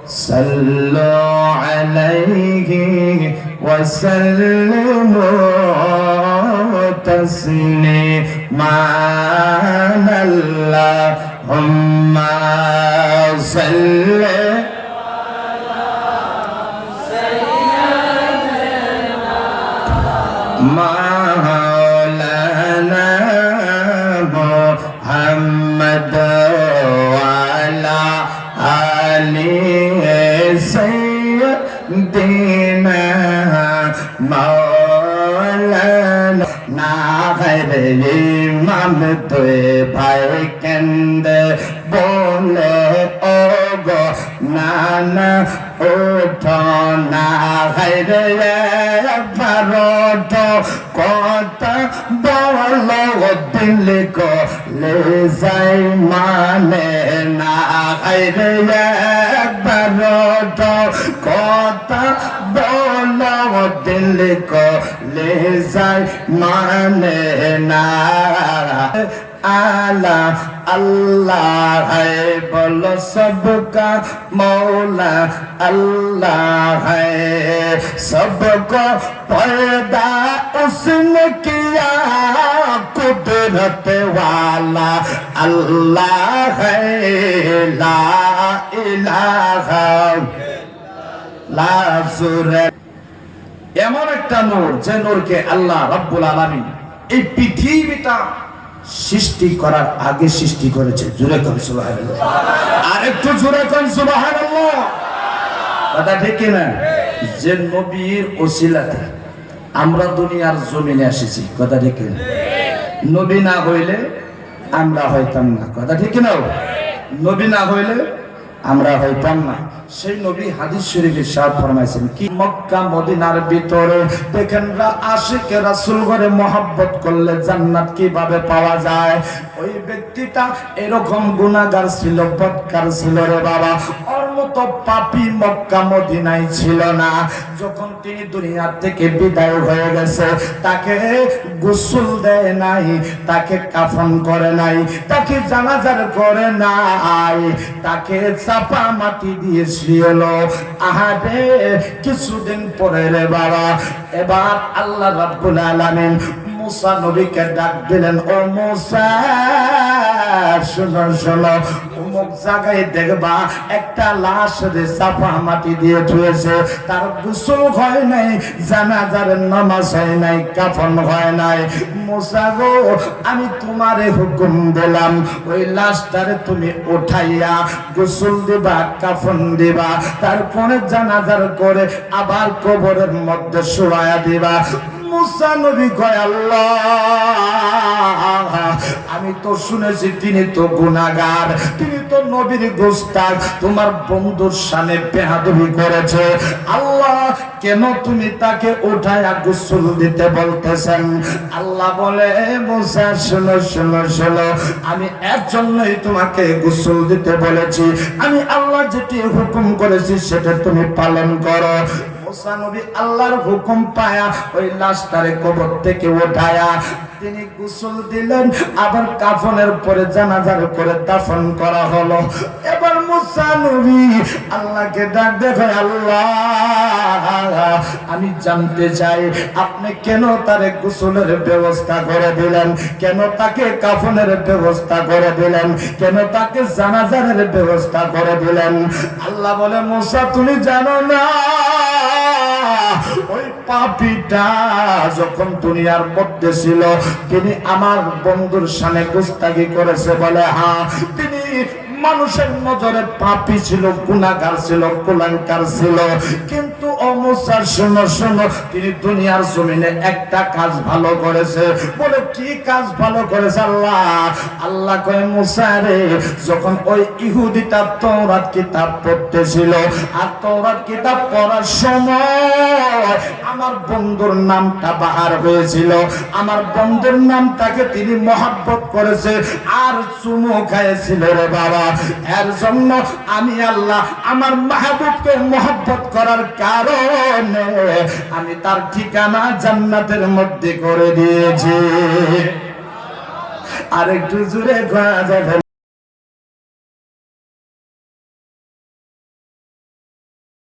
صلوا عليه وسلموا تسليما اللهم صل مولانا محمد وعلى سيدنا مولانا না রে ইমাম তুই ভাই কেন্দে বলে ও গো নানা ওঠো না রে একবার ওঠো কথা বলো দিল কো লে যাই মানে না রে একবার ওঠো কথা বলো দিল কো লে যাই মানে না आला अल्लाह है बोलो सबका मौला अल्लाह है सबको पैदा उसने किया कुदरत वाला अल्लाह है ला इलाहा ला सुरे এমন একটা নূর যে নূরকে আল্লাহ রাব্বুল আলামিন এই পৃথিবীটা সৃষ্টি করার আগে সৃষ্টি করেছে। জোরে কোন সুবহানাল্লাহ, আর একটু জোরে কোন সুবহানাল্লাহ। কথা ঠিক না? যে নবীর ওসিলাতে আমরা দুনিয়ার জমিনে এসেছি। কথা ঠিক না? নবী না হইলে আমরা হইতাম না। কথা ঠিক না? নবী না হইলে আমরা হইতাম না। সেই নবী হাদিস শরীফে ইরশাদ ফরমাইছেন কি মক্কা মদিনার ভিতরে দেখেন আশিকে রাসূল করে মহব্বত করলে জান্নাত কিভাবে পাওয়া যায়। ওই ব্যক্তিটা এরকম গুনাহগার ছিল, বদকার ছিল রে বাবা, ওর মতো পাপী মক্কা মদিনায় ছিল না। যখন তিনি দুনিয়া থেকে বিদায় হয়ে গেছে তাকে গোসল দেয় নাই, তাকে কাফন করে নাই, তাকে জানাজার করে নাই, তাকে চাপা মাটি দিয়ে হলো। আহারে কিছুদিন পরে রে বাবা এবার আল্লাহ রাব্বুল আলামিন মুসা নবীকে ডাক দিলেন, ও মুসা শোনো শোনো, অমুক জায়গায় দেখবা একটা লাশ রে চাপা মাটি দিয়ে ধুয়েছে, তার গোসল হয় নাই, জানাজার নামাজ হয় নাই, কাফন হয় নাই। মুসা গো আমি তোমারে হুকুম দিলাম ওই লাশটারে তুমি উঠাইয়া গোসল দিবা, কাফন দিবা, তারপরে জানাজার করে আবার কবরের মধ্যে শোয়া দিবা। মুসা নবী কয় আল্লাহ আমি তো শুনেছি তিনি তো গুনাহগার, তিনি তো নবীর গোস্তাক, তোমার বন্ধুর শানে বেয়াদবি করেছে। আল্লাহ কেন তুমি তাকে উঠায়া গোসল দিতে বলতেছেন? আল্লাহ বলে মুসা শোনো শোনো শোনো, আমি এর জন্যই তোমাকে গোসল দিতে বলেছি, আমি আল্লাহ যেটি হুকুম করেছি সেটা তুমি পালন করো। মুসা নবী আল্লাহর হুকুম পায়া ওই লাশটারে কবর থেকে উঠায়া তিনি গোসল দিলেন, আবার কাফনের পরে জানাজার করে দাফন করা হলো। এবার মুসা নবী আল্লাহকে ডাক দেখে, আল্লাহ আমি জানতে চাই আপনি কেন তারে গোসলের ব্যবস্থা করে দিলেন, কেন তাকে কাফনের ব্যবস্থা করে দিলেন, কেন তাকে জানাজারের ব্যবস্থা করে দিলেন? আল্লাহ বলে মুসা তুমি জানো না ওই পাপীটা যখন দুনিয়ার মধ্যে ছিল তিনি আমার বন্ধুর শানে গুস্তাখি করেছে। বলে হ্যাঁ, তিনি মানুষের নজরে পাপী ছিল, গুনাহগার ছিল, কুলাঙ্গার ছিল, কিন্তু ও মুসা শোনো শোনো, তিনি দুনিয়ার জমিনে একটা কাজ ভালো করেছে। বলে কি কাজ ভালো করেছে? আল্লাহ কয় মুসা রে, যখন ওই ইহুদিটা তাওরাত কিতাব পড়তেছিল আর তাওরাত কিতাব পড়ার সময় আমার বন্ধুর নামটা বাহার হয়েছিল, আমার বন্ধুর নামটাকে তিনি মহব্বত করেছে আর চুমু খাইছিল রে বাবা। এর জন্য আমি আল্লাহ আমার মাহবুবকে মহব্বত করার কারণে আমি তার ঠিকানা জান্নাতের মধ্যে করে দিয়েছি। আরেকটু জোরে গাওয়া যাবে।